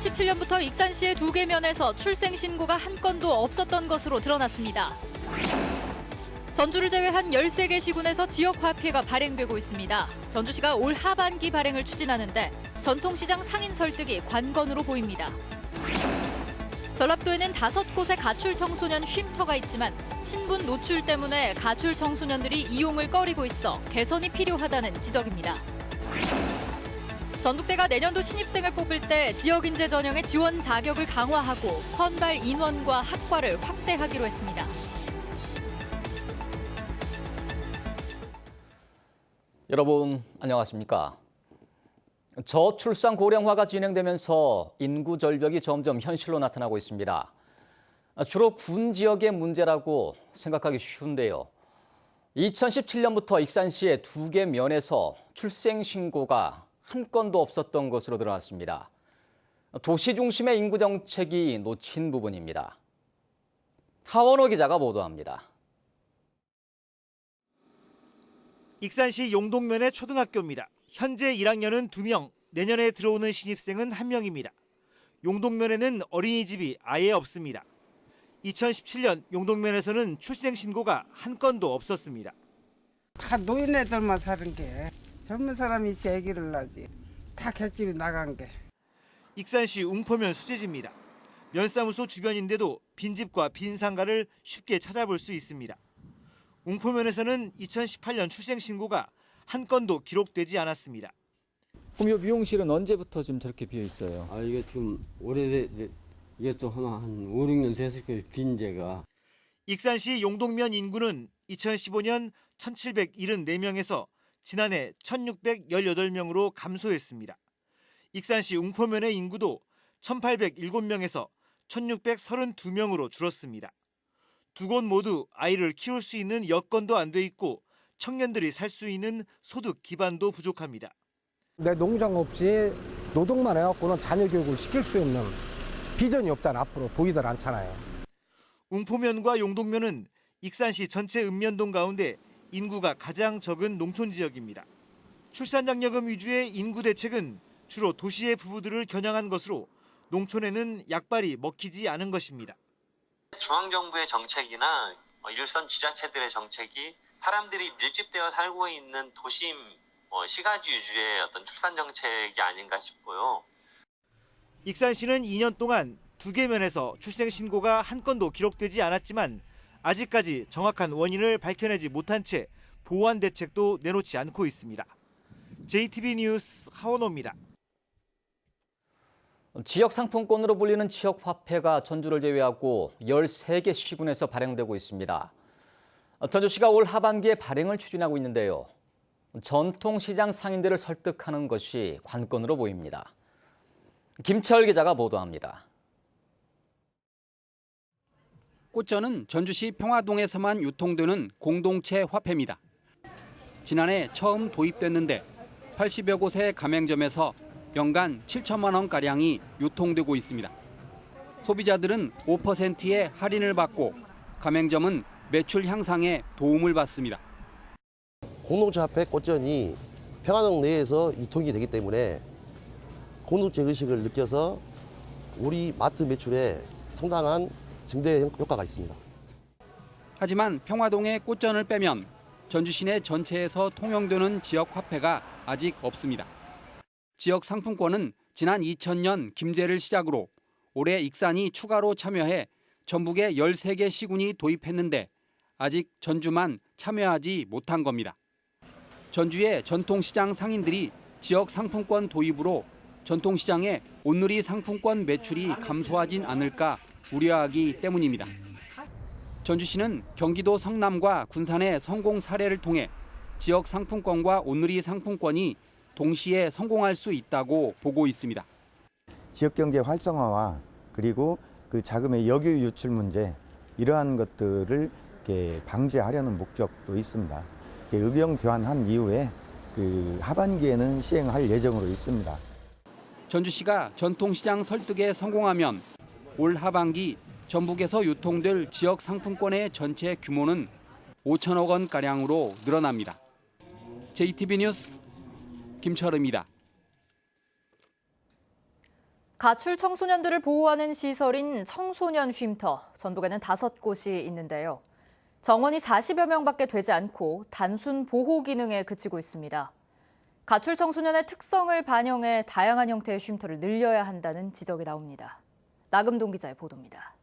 2017년부터 익산시의 2개 면에서 출생 신고가 한 건도 없었던 것으로 드러났습니다. 전주를 제외한 13개 시군에서 지역 화폐가 발행되고 있습니다. 전주시가 올 하반기 발행을 추진하는데 전통시장 상인 설득이 관건으로 보입니다. 전라도에는 5곳의 가출 청소년 쉼터가 있지만 신분 노출 때문에 가출 청소년들이 이용을 꺼리고 있어 개선이 필요하다는 지적입니다. 전북대가 내년도 신입생을 뽑을 때 지역인재 전형의 지원 자격을 강화하고 선발 인원과 학과를 확대하기로 했습니다. 여러분 안녕하십니까? 저출산 고령화가 진행되면서 인구 절벽이 점점 현실로 나타나고 있습니다. 주로 군 지역의 문제라고 생각하기 쉬운데요. 2017년부터 익산시의 2개 면에서 출생 신고가 한 건도 없었던 것으로 드러났습니다. 도시 중심의 인구 정책이 놓친 부분입니다. 하원호 기자가 보도합니다. 익산시 용동면의 초등학교입니다. 현재 1학년은 2명, 내년에 들어오는 신입생은 1명입니다. 용동면에는 어린이집이 아예 없습니다. 2017년 용동면에서는 출생 신고가 한 건도 없었습니다. 다 노인네들만 사는 게 젊은 사람이 이렇게 아기를 낳지. 다 객집이 나간 게. 익산시 웅포면 소재지입니다. 면사무소 주변인데도 빈집과 빈 상가를 쉽게 찾아볼 수 있습니다. 웅포면에서는 2018년 출생 신고가 한 건도 기록되지 않았습니다. 그럼 이 미용실은 언제부터 지금 저렇게 비어 있어요? 이게 지금 이게 또 한 5, 6년 됐을 거예요, 빈재가. 익산시 용동면 인구는 2015년 1,774명에서 지난해 1,618명으로 감소했습니다. 익산시 웅포면의 인구도 1,807명에서 1,632명으로 줄었습니다. 두 곳 모두 아이를 키울 수 있는 여건도 안 돼 있고 청년들이 살 수 있는 소득 기반도 부족합니다. 내 농장 없이 노동만 해갖고는 자녀 교육을 시킬 수 있는 비전이 없잖아. 앞으로 보이질 않잖아요. 웅포면과 용동면은 익산시 전체 읍면동 가운데 인구가 가장 적은 농촌 지역입니다. 출산장려금 위주의 인구 대책은 주로 도시의 부부들을 겨냥한 것으로 농촌에는 약발이 먹히지 않은 것입니다. 중앙정부의 정책이나 일선 지자체들의 정책이 사람들이 밀집되어 살고 있는 도심 시가지 위주의 어떤 출산 정책이 아닌가 싶고요. 익산시는 2년 동안 2개 면에서 출생 신고가 한 건도 기록되지 않았지만 아직까지 정확한 원인을 밝혀내지 못한 채 보완 대책도 내놓지 않고 있습니다. JTB 뉴스 하원호입니다. 지역 상품권으로 불리는 지역 화폐가 전주를 제외하고 13개 시군에서 발행되고 있습니다. 전주시가 올 하반기에 발행을 추진하고 있는데요. 전통시장 상인들을 설득하는 것이 관건으로 보입니다. 김철 기자가 보도합니다. 꽃전은 전주시 평화동에서만 유통되는 공동체 화폐입니다. 지난해 처음 도입됐는데 80여 곳의 가맹점에서 연간 7천만 원가량이 유통되고 있습니다. 소비자들은 5%의 할인을 받고 가맹점은 매출 향상에 도움을 받습니다. 공동체 화폐 꽃전이 평화동 내에서 유통이 되기 때문에 공동체 의식을 느껴서 우리 마트 매출에 상당한 증대 효과가 있습니다. 하지만 평화동의 꽃전을 빼면 전주시 내 전체에서 통용되는 지역 화폐가 아직 없습니다. 지역 상품권은 지난 2000년 김제를 시작으로 올해 익산이 추가로 참여해 전북의 13개 시군이 도입했는데 아직 전주만 참여하지 못한 겁니다. 전주의 전통시장 상인들이 지역 상품권 도입으로 전통시장의 온누리 상품권 매출이 감소하진 않을까 우려하기 때문입니다. 전주시는 경기도 성남과 군산의 성공 사례를 통해 지역 상품권과 온누리 상품권이 동시에 성공할 수 있다고 보고 있습니다. 지역경제 활성화와 그리고 그 자금의 역유 유출 문제 이러한 것들을 이렇게 방지하려는 목적도 있습니다. 의견 교환한 이후에 하반기에는 시행할 예정으로 있습니다. 전주시가 전통시장 설득에 성공하면 올 하반기 전북에서 유통될 지역 상품권의 전체 규모는 5천억 원가량으로 늘어납니다. JTB 뉴스 김철우입니다. 가출 청소년들을 보호하는 시설인 청소년 쉼터, 전북에는 5곳이 있는데요. 정원이 40여 명밖에 되지 않고 단순 보호 기능에 그치고 있습니다. 가출 청소년의 특성을 반영해 다양한 형태의 쉼터를 늘려야 한다는 지적이 나옵니다. 나금동 기자의 보도입니다.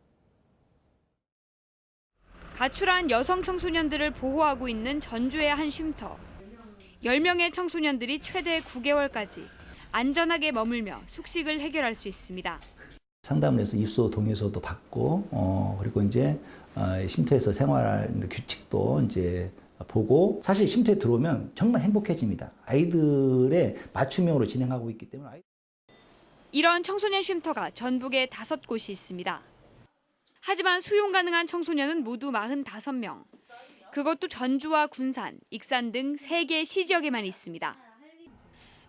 가출한 여성 청소년들을 보호하고 있는 전주의 한 쉼터. 10명의 청소년들이 최대 9개월까지 안전하게 머물며 숙식을 해결할 수 있습니다. 상담을 해서 입소 동의서도 받고 그리고 이제 쉼터에서 생활하는 규칙도 이제 보고 사실 쉼터에 들어오면 정말 행복해집니다. 아이들의 맞춤형으로 진행하고 있기 때문에. 이런 청소년 쉼터가 전북에 5곳이 있습니다. 하지만 수용 가능한 청소년은 모두 45명. 그것도 전주와 군산, 익산 등 3개 시지역에만 있습니다.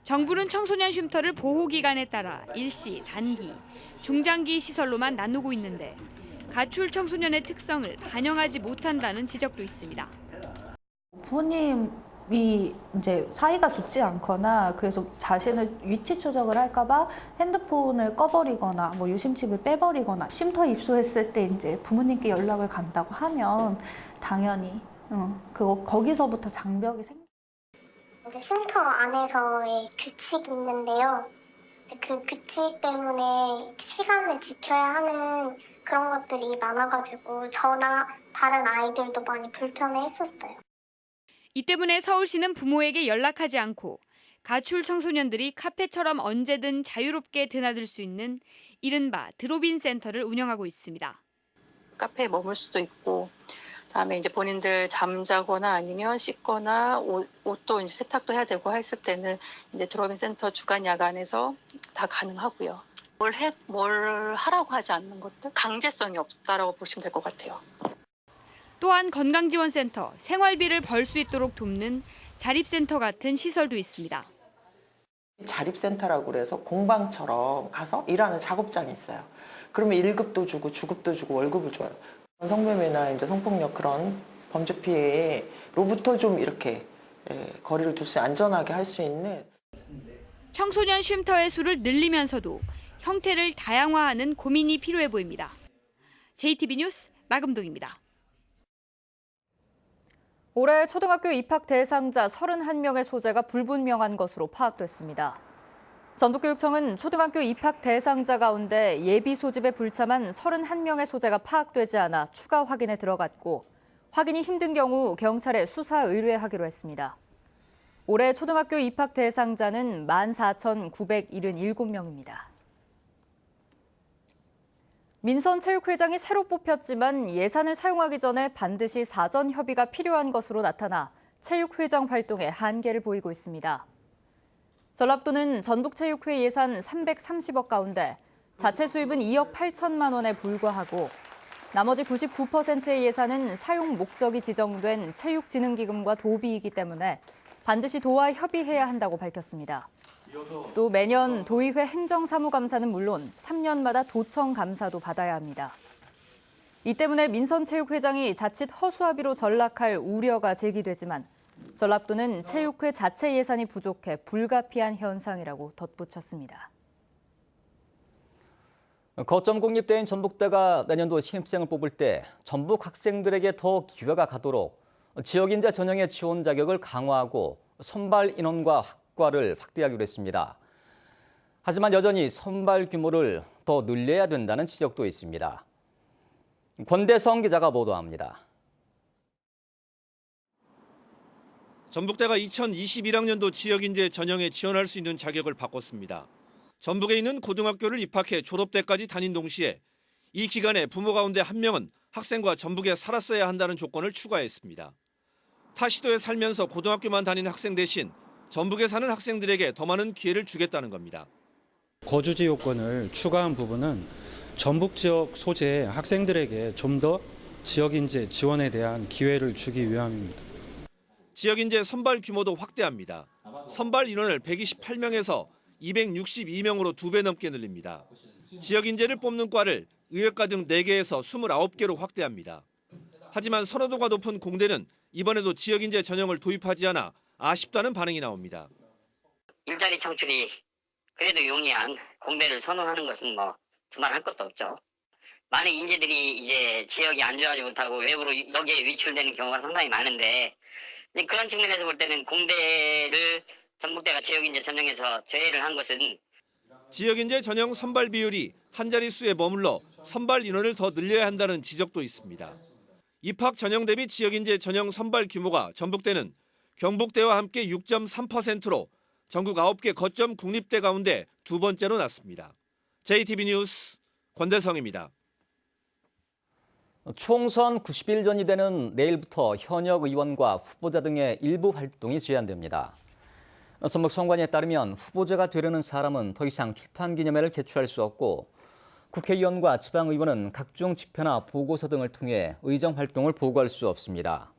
정부는 청소년 쉼터를 보호기간에 따라 일시, 단기, 중장기 시설로만 나누고 있는데 가출 청소년의 특성을 반영하지 못한다는 지적도 있습니다. 부모님이 이제 사이가 좋지 않거나 그래서 자신을 위치 추적을 할까봐 핸드폰을 꺼버리거나 뭐 유심칩을 빼버리거나 쉼터에 입소했을 때 이제 부모님께 연락을 간다고 하면 당연히 거기서부터 장벽이 쉼터 안에서의 규칙이 있는데요. 그 규칙 때문에 시간을 지켜야 하는 그런 것들이 많아가지고 저나 다른 아이들도 많이 불편해했었어요. 이 때문에 서울시는 부모에게 연락하지 않고 가출 청소년들이 카페처럼 언제든 자유롭게 드나들 수 있는 이른바 드롭인 센터를 운영하고 있습니다. 카페에 머물 수도 있고 그다음에 이제 본인들 잠자거나 아니면 씻거나 옷도 이제 세탁도 해야 되고 했을 때는 이제 드롭인 센터 주간 야간에서 다 가능하고요. 뭘 하라고 하지 않는 것들 강제성이 없다라고 보시면 될 것 같아요. 또한 건강지원센터, 생활비를 벌 수 있도록 돕는 자립센터 같은 시설도 있습니다. 자립센터라고 그래서 공방처럼 가서 일하는 작업장이 있어요. 그러면 1급도 주고 주급도 주고 월급을 줘요. 성매매나 이제 성폭력 그런 범죄 피해로부터 좀 이렇게 거리를 둘 수 안전하게 할 수 있는 청소년 쉼터의 수를 늘리면서도 형태를 다양화하는 고민이 필요해 보입니다. JTB 뉴스 나금동입니다. 올해 초등학교 입학 대상자 31명의 소재가 불분명한 것으로 파악됐습니다. 전북교육청은 초등학교 입학 대상자 가운데 예비 소집에 불참한 31명의 소재가 파악되지 않아 추가 확인에 들어갔고 확인이 힘든 경우 경찰에 수사 의뢰하기로 했습니다. 올해 초등학교 입학 대상자는 14,977명입니다. 민선 체육회장이 새로 뽑혔지만 예산을 사용하기 전에 반드시 사전 협의가 필요한 것으로 나타나 체육회장 활동에 한계를 보이고 있습니다. 전라북도는 전북체육회 예산 330억 가운데 자체 수입은 2억 8천만 원에 불과하고 나머지 99%의 예산은 사용 목적이 지정된 체육진흥기금과 도비이기 때문에 반드시 도와 협의해야 한다고 밝혔습니다. 또 매년 도의회 행정사무감사는 물론 3년마다 도청 감사도 받아야 합니다. 이 때문에 민선체육회장이 자칫 허수아비로 전락할 우려가 제기되지만 전라북도는 체육회 자체 예산이 부족해 불가피한 현상이라고 덧붙였습니다. 거점 국립대인 전북대가 내년도 신입생을 뽑을 때 전북 학생들에게 더 기회가 가도록 지역인재 전형의 지원 자격을 강화하고 선발 인원과 학과를 확대하기로 했습니다. 하지만 여전히 선발 규모를 더 늘려야 된다는 지적도 있습니다. 권대성 기자가 보도합니다. 전북대가 2021학년도 지역인재 전형에 지원할 수 있는 자격을 바꿨습니다. 전북에 있는 고등학교를 입학해 졸업 때까지 다닌 동시에 이 기간에 부모 가운데 한 명은 학생과 전북에 살았어야 한다는 조건을 추가했습니다. 타 시도에 살면서 고등학교만 다니는 학생 대신 전북에 사는 학생들에게 더 많은 기회를 주겠다는 겁니다. 거주지 요건을 추가한 부분은 전북 지역 소재 학생들에게 좀 더 지역인재 지원에 대한 기회를 주기 위함입니다. 지역인재 선발 규모도 확대합니다. 선발 인원을 128명에서 262명으로 2배 넘게 늘립니다. 지역인재를 뽑는 과를 의학과 등 4개에서 29개로 확대합니다. 하지만 선호도가 높은 공대는 이번에도 지역인재 전형을 도입하지 않아 아쉽다는 반응이 나옵니다. 일자리 창출이 그래도 용이한 공대를 선호하는 것은 뭐 두말할 것도 없죠. 많은 인재들이 이제 지역이 안주하지 못하고 외부로 여기에 위출되는 경우가 상당히 많은데 그런 측면에서 볼 때는 공대를 전북대가 지역인재 전형에서 제외를 한 것은 지역인재 전형 선발 비율이 한 자릿수에 머물러 선발 인원을 더 늘려야 한다는 지적도 있습니다. 입학 전형 대비 지역인재 전형 선발 규모가 전북대는 경북대와 함께 6.3%로 전국 9개 거점 국립대 가운데 두 번째로 낮습니다. JTB 뉴스 권대성입니다. 총선 90일 전이 되는 내일부터 현역 의원과 후보자 등의 일부 활동이 제한됩니다. 전북 선관위에 따르면 후보자가 되려는 사람은 더 이상 출판기념회를 개최할 수 없고 국회의원과 지방의원은 각종 집회나 보고서 등을 통해 의정 활동을 보고할 수 없습니다.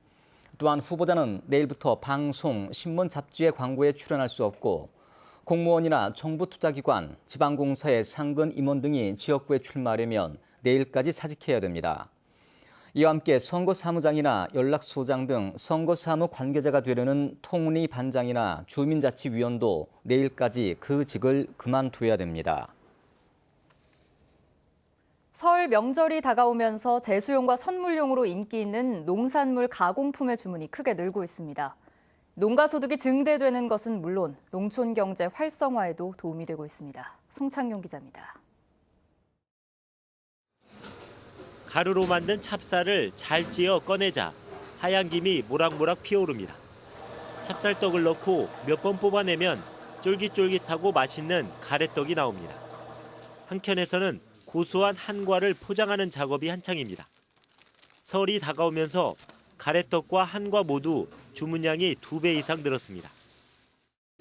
또한 후보자는 내일부터 방송, 신문, 잡지의 광고에 출연할 수 없고 공무원이나 정부 투자기관, 지방공사의 상근 임원 등이 지역구에 출마하려면 내일까지 사직해야 됩니다. 이와 함께 선거사무장이나 연락소장 등 선거사무 관계자가 되려는 통리반장이나 주민자치위원도 내일까지 그 직을 그만둬야 됩니다. 설 명절이 다가오면서 제수용과 선물용으로 인기 있는 농산물 가공품의 주문이 크게 늘고 있습니다. 농가소득이 증대되는 것은 물론 농촌 경제 활성화에도 도움이 되고 있습니다. 송창용 기자입니다. 가루로 만든 찹쌀을 잘 찧어 꺼내자 하얀 김이 모락모락 피어오릅니다. 찹쌀떡을 넣고 몇 번 뽑아내면 쫄깃쫄깃하고 맛있는 가래떡이 나옵니다. 한켠에서는 고소한 한과를 포장하는 작업이 한창입니다. 설이 다가오면서 가래떡과 한과 모두 주문량이 2배 이상 늘었습니다.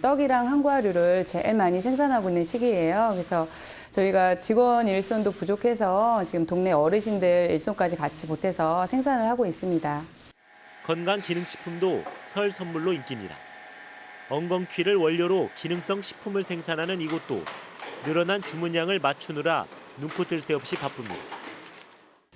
떡이랑 한과류를 제일 많이 생산하고 있는 시기예요. 그래서 저희가 직원 일손도 부족해서 지금 동네 어르신들 일손까지 같이 못해서 생산을 하고 있습니다. 건강기능식품도 설 선물로 인기입니다. 엉겅퀴를 원료로 기능성 식품을 생산하는 이곳도 늘어난 주문량을 맞추느라 눈코 뜰 새 없이 바쁩니다.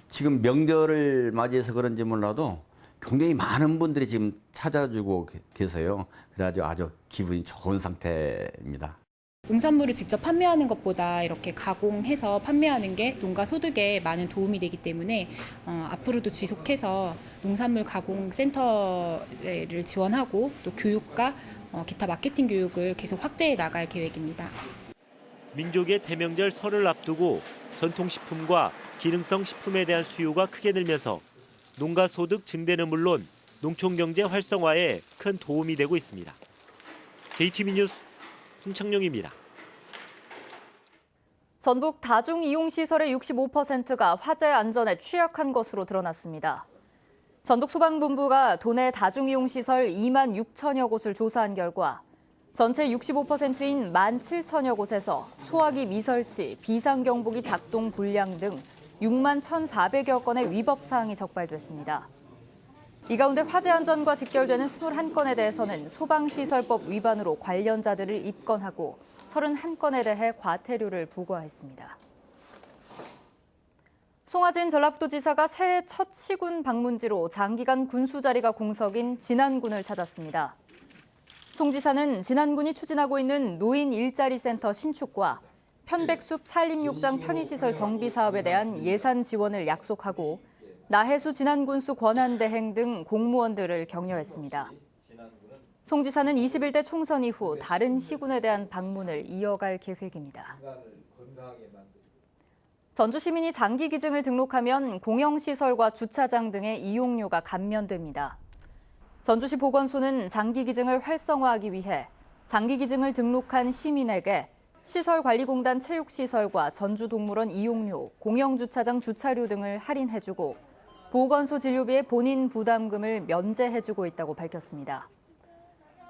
지금 명절을 맞이해서 그런지 몰라도 굉장히 많은 분들이 지금 찾아주고 계세요. 그래가지고 아주 기분이 좋은 상태입니다. 농산물을 직접 판매하는 것보다 이렇게 가공해서 판매하는 게 농가 소득에 많은 도움이 되기 때문에 앞으로도 지속해서 농산물 가공 센터를 지원하고 또 교육과 기타 마케팅 교육을 계속 확대해 나갈 계획입니다. 민족의 대명절 설을 앞두고 전통식품과 기능성 식품에 대한 수요가 크게 늘면서 농가 소득 증대는 물론 농촌 경제 활성화에 큰 도움이 되고 있습니다. JTB 뉴스 송창용입니다. 전북 다중이용시설의 65%가 화재 안전에 취약한 것으로 드러났습니다. 전북소방본부가 도내 다중이용시설 2만 6천여 곳을 조사한 결과 전체 65%인 1만 7천여 곳에서 소화기 미설치, 비상경보기 작동 불량 등 6만 1,400여 건의 위법 사항이 적발됐습니다. 이 가운데 화재 안전과 직결되는 21건에 대해서는 소방시설법 위반으로 관련자들을 입건하고 31건에 대해 과태료를 부과했습니다. 송하진 전라북도지사가 새해 첫 시군 방문지로 장기간 군수 자리가 공석인 진안군을 찾았습니다. 송 지사는 진안군이 추진하고 있는 노인 일자리 센터 신축과 편백숲 산림욕장 편의시설 정비 사업에 대한 예산 지원을 약속하고 나해수 진안군수 권한대행 등 공무원들을 격려했습니다. 송 지사는 21대 총선 이후 다른 시군에 대한 방문을 이어갈 계획입니다. 전주 시민이 장기 기증을 등록하면 공영시설과 주차장 등의 이용료가 감면됩니다. 전주시 보건소는 장기 기증을 활성화하기 위해 장기 기증을 등록한 시민에게 시설관리공단 체육시설과 전주동물원 이용료, 공영주차장 주차료 등을 할인해주고 보건소 진료비의 본인 부담금을 면제해주고 있다고 밝혔습니다.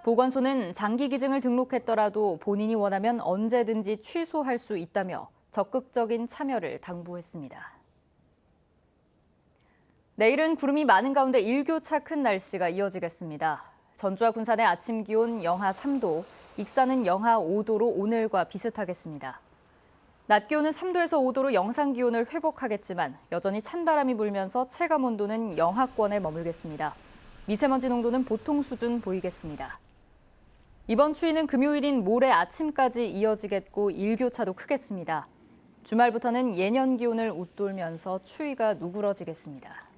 보건소는 장기 기증을 등록했더라도 본인이 원하면 언제든지 취소할 수 있다며 적극적인 참여를 당부했습니다. 내일은 구름이 많은 가운데 일교차 큰 날씨가 이어지겠습니다. 전주와 군산의 아침 기온 영하 3도, 익산은 영하 5도로 오늘과 비슷하겠습니다. 낮 기온은 3도에서 5도로 영상 기온을 회복하겠지만 여전히 찬바람이 불면서 체감 온도는 영하권에 머물겠습니다. 미세먼지 농도는 보통 수준 보이겠습니다. 이번 추위는 금요일인 모레 아침까지 이어지겠고 일교차도 크겠습니다. 주말부터는 예년 기온을 웃돌면서 추위가 누그러지겠습니다.